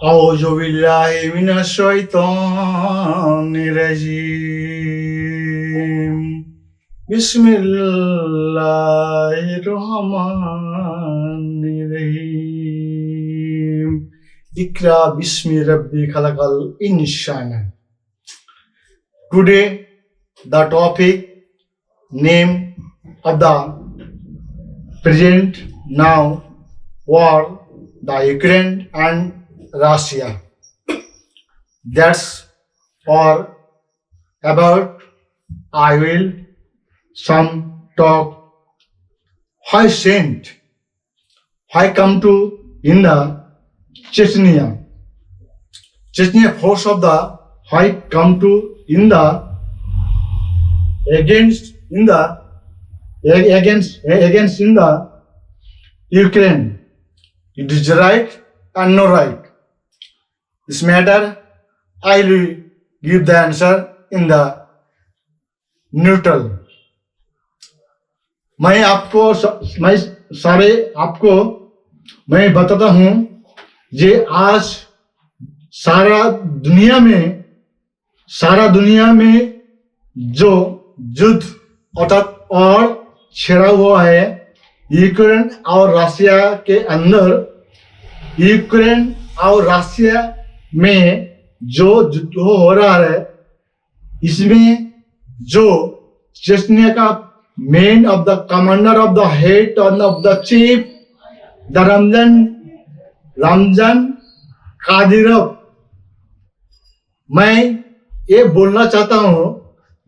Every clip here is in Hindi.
औज़ु बिल्लाहि मिनश शैतानिर रजीम। बिस्मिल्लाहिर रहमानिर रहीम। इक़रा बिस्मि रब्बि खलक़ल इंसान। Today the topic name of the present now war, the Ukraine and Russia. That's all about. I will some talk why sent, why come to in the Chechnya force of the why come to in the against in the Ukraine. It is right and no right. This matter I will give the answer in the neutral. मैं बताता हूं जे आज सारा दुनिया में जो युद्ध अर्थात और छिड़ा हुआ है यूक्रेन और रशिया के अंदर, यूक्रेन और रशिया में जो युद्ध हो रहा है, इसमें जो चेचनिया का main of the commander of the head of the chief the Ramzan Kadyrov, मैं ये बोलना चाहता हूं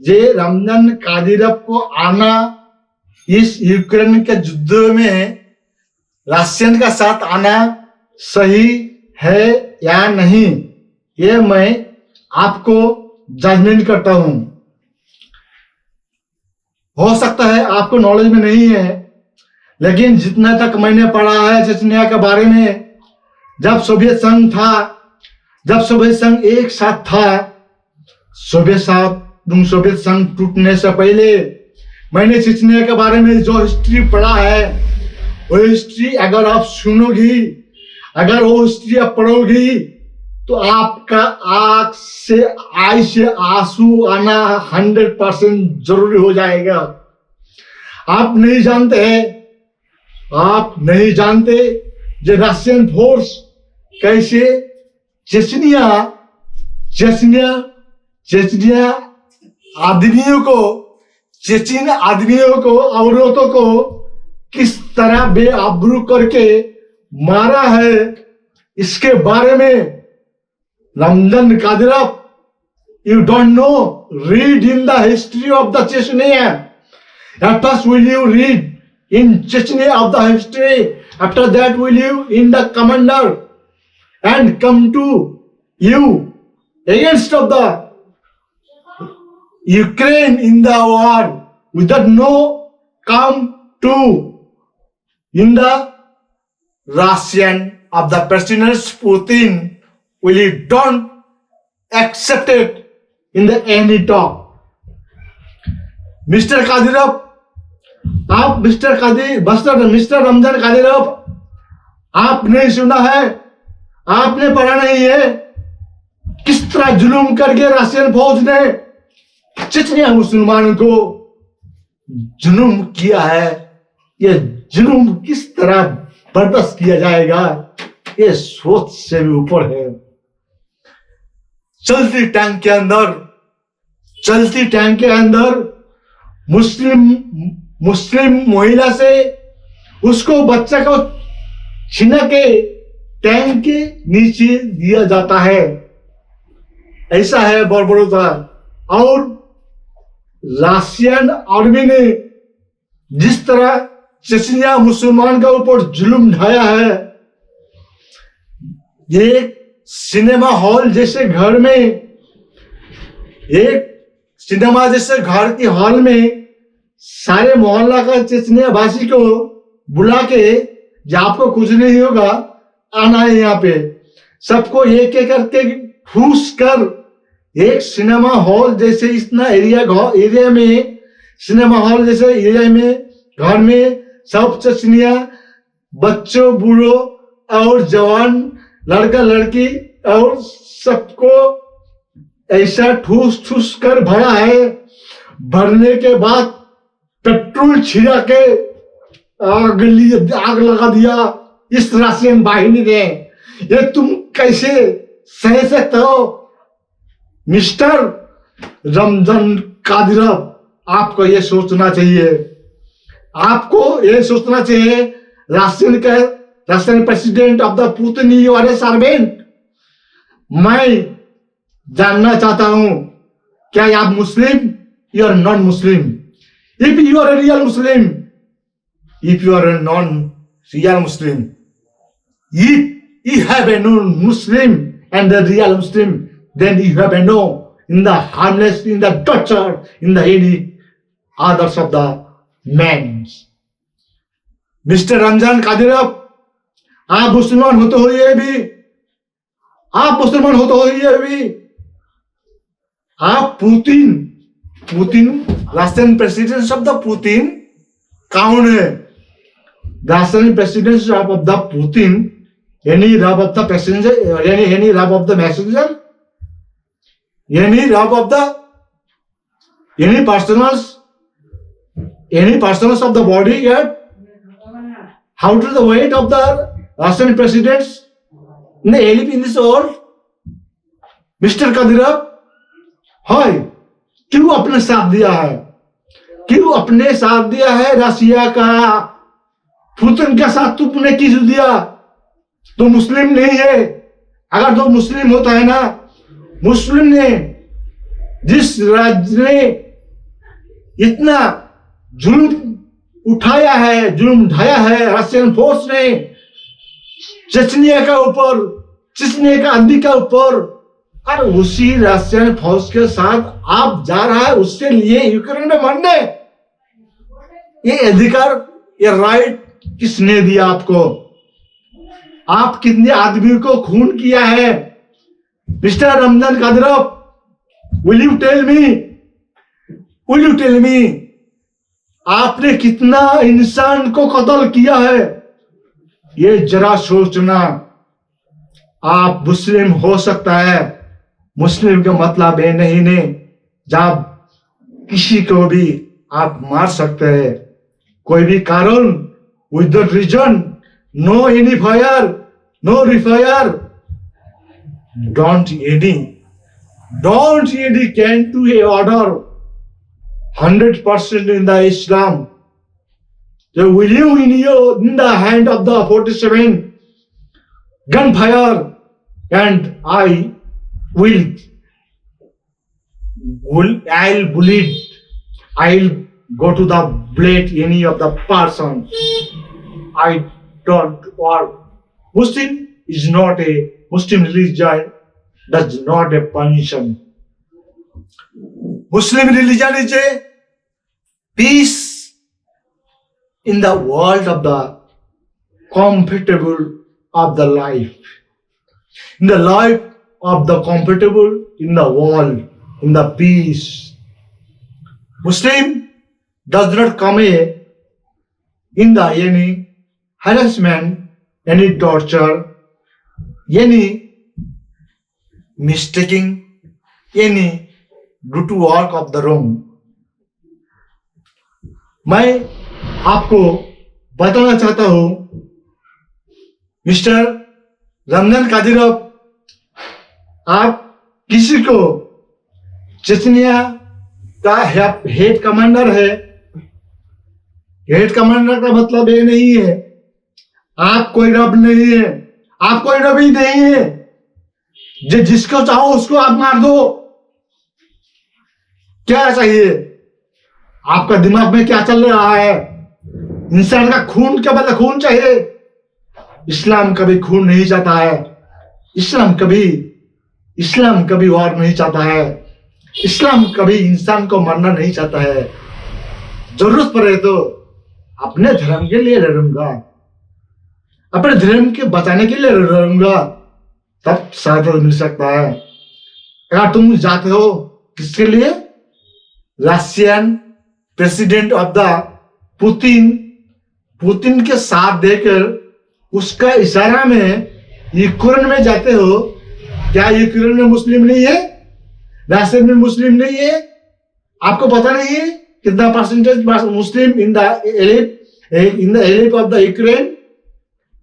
जे रमजान कादिरोव को आना इस यूक्रेन के युद्ध में रशियन का साथ आना सही है या नहीं, ये मैं आपको जजमेंट करता हूं। हो सकता है आपको नॉलेज में नहीं है, लेकिन जितना तक मैंने पढ़ा है चेचनिया के बारे में, जब सोवियत संघ एक साथ था, सोवियत संघ टूटने से पहले मैंने चेचनिया के बारे में जो हिस्ट्री पढ़ा है, वो हिस्ट्री अगर आप सुनोगी, अगर वो हिस्ट्री आप पढ़ोगी, तो आपका आंख से आंसू आना 100% जरूरी हो जाएगा। आप नहीं जानते जो रशियन फोर्स कैसे चेचनिया चेचन आदमियों को, औरतों को किस तरह बेआबरू करके मारा है, इसके बारे में Ramzan Kadyrov, you don't know, read in the history of the Chechnya. At first will you read in Chechnya of the history, after that will you in the commander and come to you against of the Ukraine in the war without no come to in the Russian of the President Putin, will you don't accept it in the any talk. Mister Kadyrov, आप मिस्टर रमजान कादिरोव, आप नहीं सुना है, आपने पढ़ा नहीं है किस तरह जुलूम करके रशियन फौज ने चेचनिया मुसलमानों को जुलूम किया है। ये जुलूम किस तरह बर्दाश्त किया जाएगा, ये सोच से भी ऊपर है। चलती टैंक के अंदर मुस्लिम महिला से उसको बच्चा को छीना के टैंक के नीचे दिया जाता है। ऐसा है बर्बरता। और रशियन आर्मी ने जिस तरह चेचनिया मुसलमान के ऊपर जुल्म ढाया है, ये सिनेमा हॉल जैसे घर में, एक सिनेमा जैसे घर की हॉल में सारे मोहल्ला का चेचनिया वासी को बुला के, जब आपको कुछ नहीं होगा आना है यहाँ पे, सबको एक एक करके ठूस कर एक सिनेमा हॉल जैसे इतना एरिया में, सिनेमा हॉल जैसे एरिया में घर में सब चेचनिया बच्चों, बूढ़ों और जवान लड़का लड़की और सबको ऐसा ठूस ठूस कर भरा है, भरने के बाद पेट्रोल छिड़ा के आग लगा दिया इस राशियन बाहिनी ने। ये तुम कैसे सह सकते हो मिस्टर रमजान कादिरोव? आपको ये सोचना चाहिए, आपको ये सोचना चाहिए। Russian president of the Putin, you are a servant. मैं जानना चाहता हूं क्या आप Muslim, you are non Muslim? If you are a real Muslim, if you are a non real Muslim, if you have a known Muslim and the real Muslim, then you have a know in the harmless, in the torture, in the any others of the men. Mister Ramzan Kadyrov, आप मुसलमान होते हुए भी, आप मुसलमान होते हुए भी आप Putin Russian president of the Putin कौन है? Russian president of the Putin, any rub of the passenger, any rub of the messenger, any rub of the any personals of the body yet? How to the weight of the Russian presidents in this world? Mister Kadyrov, हाय क्यों अपने साथ दिया है, क्यों अपने साथ दिया है रशिया का? पुतिन के साथ तुमने किस दिया? तो मुस्लिम नहीं है। अगर तो मुस्लिम होता है ना, मुस्लिम ने जिस राज्य ने इतना जुल्म उठाया है, जुल्म ढाया है रशियन फोर्स ने चेचनिया का ऊपर, चेचनिया का आंधी का ऊपर, और उसी रशियन फोर्स के साथ आप जा रहा है उसके लिए यूक्रेन में मरने। ये अधिकार, ये राइट किसने दिया आपको? आप कितने आदमी को खून किया है mister Ramzan Kadyrov? Will you tell me आपने कितना इंसान को कत्ल किया है? ये जरा सोचना। आप मुस्लिम हो सकता है, मुस्लिम का मतलब है नहीं ने जब किसी को भी आप मार सकते हैं, कोई भी कारण, without reason, no any fire, no refire, don't any can to a order 100% in the Islam. So will you in the hand of the 47 gunfire, and I'll bleed, I'll go to the blade any of the person. I don't work. Muslim is not a Muslim religion, does not a punishment. Muslim religion is a peace in the world of the comfortable of the life, in the life of the comfortable in the world, in the peace. Muslim does not come in the any harassment, any torture, any mistaking, any brutal work of the wrong. मैं आपको बताना चाहता हूं मिस्टर रमजान कादिरोव, आप किसी को चेचनिया का हेड कमांडर है। हेड कमांडर का मतलब ये नहीं है आप कोई रब नहीं है, आप कोई नबी नहीं है, जिसको चाहो उसको आप मार दो। क्या चाहिए? आपका दिमाग में क्या चल रहा है? इंसान का खून क्या बदला खून चाहिए? इस्लाम कभी खून नहीं चाहता है, इस्लाम कभी वार नहीं चाहता है, इस्लाम कभी इंसान को मारना नहीं चाहता है। जरूरत पड़े तो अपने धर्म के लिए लड़ूंगा, अपने धर्म के बचाने के लिए लड़ूंगा, तब सहायता मिल सकता है। अगर तुम जाते हो किसके लिए? Russian president of the Putin के साथ देकर उसका इशारा में यूक्रेन में जाते हो, क्या यूक्रेन में मुस्लिम नहीं है? रशिया में मुस्लिम नहीं है? आपको पता नहीं है कितना percentage Muslim in the elite of the Ukraine,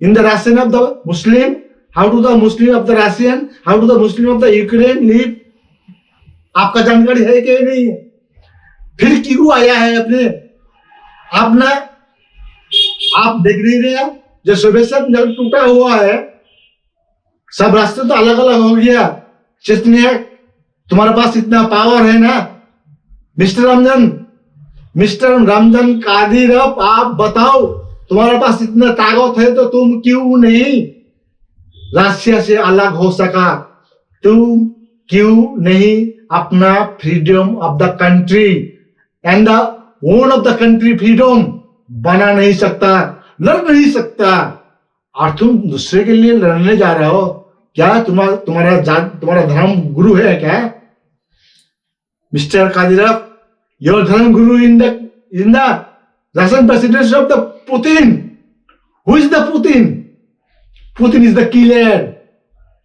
in the Russian of the Muslim? How do the Muslim of the Russian, how do the Muslim of the Ukraine live? आपका जानकारी है कि नहीं है? फिर क्यों आया है अपने अपना? आप देख नहीं रहे जो सोवियत संघ जब टूटा हुआ है, सब रास्ते तो अलग अलग हो गया। चेतनिया, तुम्हारे पास इतना पावर है ना मिस्टर रमजान कादिरव, आप बताओ, तुम्हारे पास इतना ताकत है तो तुम क्यों नहीं रशिया से अलग हो सका? तुम क्यों नहीं अपना freedom of the country and the own of the country freedom बना नहीं सकता, लड़ नहीं सकता? और तुम दूसरे के लिए लड़ने जा रहे हो क्या? तुम्हारा धर्म गुरु है क्या मिस्टर कादिरव? योर धर्म गुरु in the Russian president of the Putin? Who is the Putin? Putin is the killer.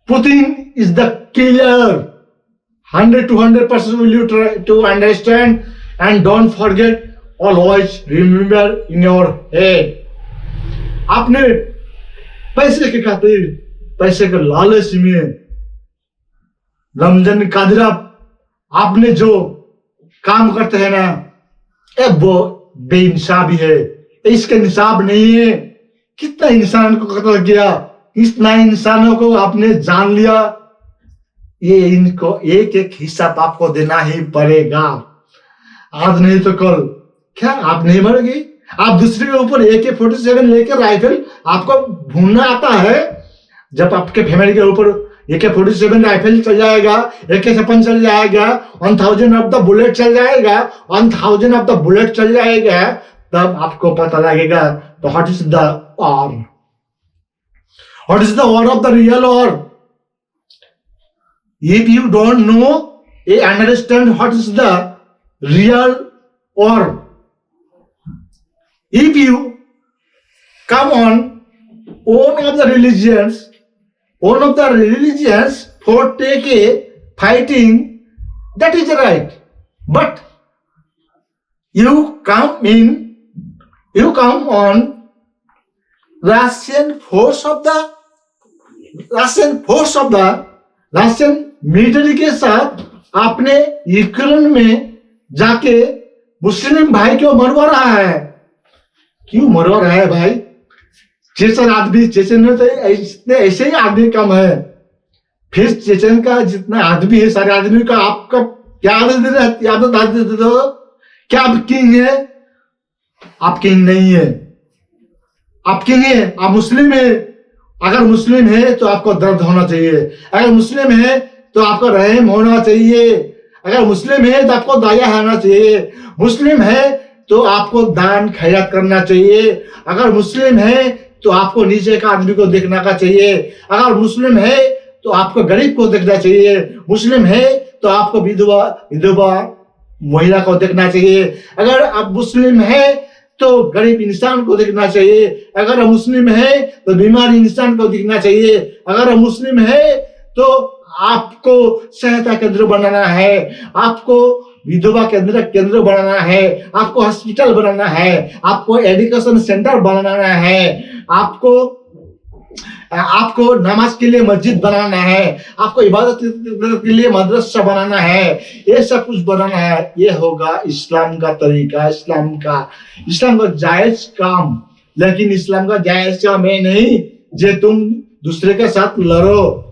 Putin is the killer. 100% will you try to understand and don't forget, always remember in your head. आपने पैसे के खातिर, पैसे के लालच में रमजान कादिरव आपने जो काम करते हैं ना, वो बेइंसाफी है, इसके निसाब नहीं है। कितना इंसान को कत्ल किया, कितना इंसानों को आपने जान लिया, ये इनको एक एक हिसाब आपको देना ही पड़ेगा। आज नहीं तो कल क्या आप नहीं मरोगे? आप दूसरे के ऊपर AK-47 लेकर राइफल आपको भूनना आता है? जब आपके फैमिली के ऊपर AK-47 राइफल चल जाएगा, AK-56 चल जाएगा, 1000 ऑफ द बुलेट चल जाएगा, 1000 ऑफ द बुलेट चल जाएगा, तब आपको पता लगेगा तो what is the war, what is the war of the real war. If you don't know, understand what is the real war. If you come on one of the religions for take a fighting, that is right. But you come on Russian force of the Russian military के साथ आपने यूक्रेन में जाके मुस्लिम भाई को मरवा रहा है. क्यों मरवा रहा है भाई? चेचन में तो ऐसे ही आदमी कम है. फिर चेचन का जितना आदमी है, सारे आदमी का आपका क्या आदत देते हो? क्या आप किंग है? आप किंग नहीं है. आप किंग है, आप मुस्लिम है. अगर मुस्लिम है तो आपको दर्द होना चाहिए. अगर मुस्लिम है तो आपको रहम होना चाहिए. अगर मुस्लिम है तो आपको दया होना चाहिए. मुस्लिम है तो आपको दान खैरात करना चाहिए. अगर मुस्लिम है तो आपको नीचे का आदमी को देखना का चाहिए. अगर मुस्लिम है तो आपको गरीब को देखना चाहिए. मुस्लिम है तो आपको विधवा महिला को देखना चाहिए. अगर आप मुस्लिम है तो गरीब इंसान को देखना चाहिए. अगर मुस्लिम है तो बीमार इंसान को देखना चाहिए. अगर मुस्लिम है तो आपको सहायता केंद्र बनाना है, आपको विधवा केंद्र बनाना है, आपको हॉस्पिटल बनाना है, आपको एजुकेशन सेंटर बनाना है, आपको नमाज के लिए मस्जिद बनाना है, आपको इबादत के लिए मदरसा बनाना है. ये सब कुछ बनाना है. ये होगा इस्लाम का तरीका, इस्लाम का जायज काम. लेकिन इस्लाम का जायज काम है नहीं जे तुम दूसरे के साथ लड़ो.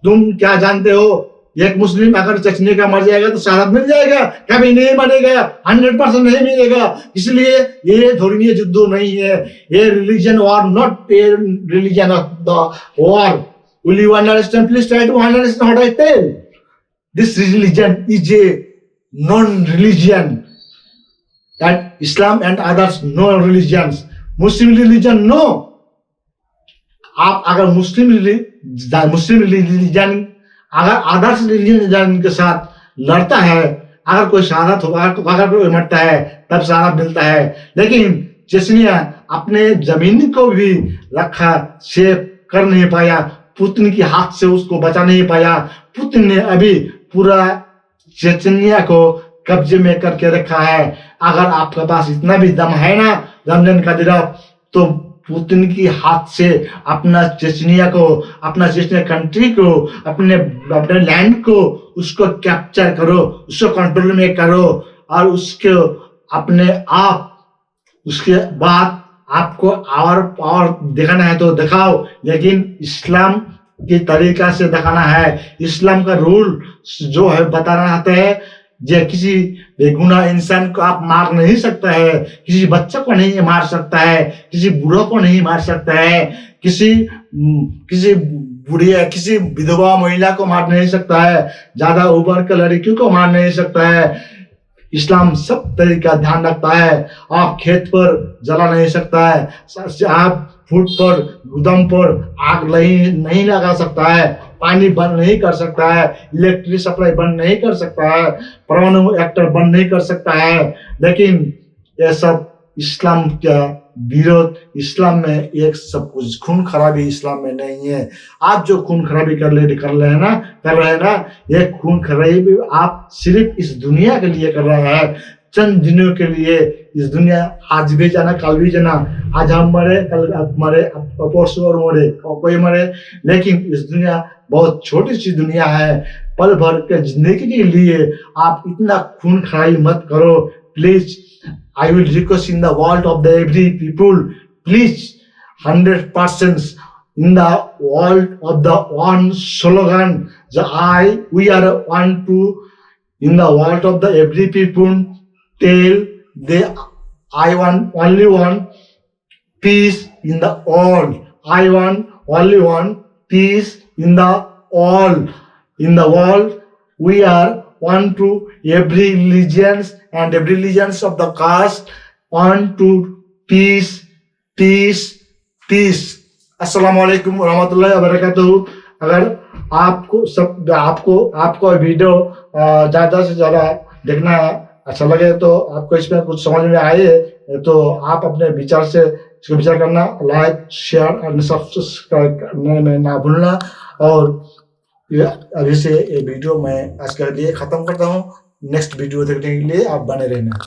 तुम क्या जानते हो? एक मुस्लिम अगर चचने का मर जाएगा तो शहादत मिल जाएगा? कभी नहीं मरेगा, 100% नहीं मिलेगा. इसलिए ये धर्मीय युद्ध नहीं है. ये religion war, not a religion of the war. Will you understand? Please try to understand what I tell. This religion is a non religion. That Islam and others no religions. Muslim religion no. आप अगर मुस्लिम रिलीजन अगर आदर्श रिलीजन के साथ लड़ता है, अगर कोई शहादत होगा, अगर कोई मरता है तब शहादत मिलता है. लेकिन चेचनिया अपने जमीन को भी रखा, सेव कर नहीं पाया, पुतिन की हाथ से उसको बचा नहीं पाया। पुतिन ने अभी पूरा चेचनिया को कब्जे में करके रखा है। अगर आपके पास इतना भी दम है ना रमजान कादिरोव, तो पुतिन की हाथ से अपना चेचनिया को, अपना चेचनिया कंट्री को, अपने लैंड को उसको कैप्चर करो, उसको कंट्रोल में करो, और उसके अपने आप उसके बाद आपको और पावर दिखाना है तो दिखाओ, लेकिन इस्लाम की तरीका से दिखाना है। इस्लाम का रूल जो है बताना चाहते हैं, जो किसी बेगुनाह इंसान को आप मार नहीं सकता है, किसी बच्चे को नहीं मार सकता है, किसी बूढ़ों को नहीं मार सकता है, किसी बुढ़िया, किसी विधवा महिला को मार नहीं सकता है, ज्यादा उम्र के लड़कियों को मार नहीं सकता है। इस्लाम सब तरीका ध्यान रखता है। आप खेत पर जला नहीं सकता है, आप फूट पर, गुदाम पर आग नहीं लगा सकता है, पानी बंद नहीं कर सकता है, इलेक्ट्रिक सप्लाई बंद नहीं कर सकता है, परमाणु एक्टर बंद नहीं कर सकता है। लेकिन यह सब इस्लाम का विरोध, इस्लाम में एक सब कुछ खून खराबी इस्लाम में नहीं है। आप जो खून खराबी कर रहे हैं ना, ये खून खराबी आप सिर्फ इस दुनिया के लिए कर रहे हैं, चंद दिनों के लिए। इस दुनिया आज भी जाना कल भी जाना, आज हम मरे कल आप मरे, परसों और मरे कोई मरे, लेकिन इस दुनिया बहुत छोटी सी दुनिया है। पल भर के जिंदगी के लिए आप इतना खून खराबी मत करो please. I will request in the world of the every people, please 100% in the world of the one slogan, we are one to in the world of the every people tell they I want only one peace in the all. I want only one peace in the all. In the world, we are one to every religions and every religions of the caste, one to peace, peace, peace. अस्सलाम वालेकुम रहमतुल्लाहि व बरकातहू। अगर आपको वीडियो ज़्यादा से ज़्यादा देखना अच्छा लगे, तो आपको इसमें कुछ समझ में आए, तो आप अपने विचार से इसको विचार करना, लाइक शेयर और सब्सक्राइब करने में ना भूलना। और अभी से ये वीडियो मैं आज के लिए ख़त्म करता हूँ। नेक्स्ट वीडियो देखने के लिए आप बने रहना।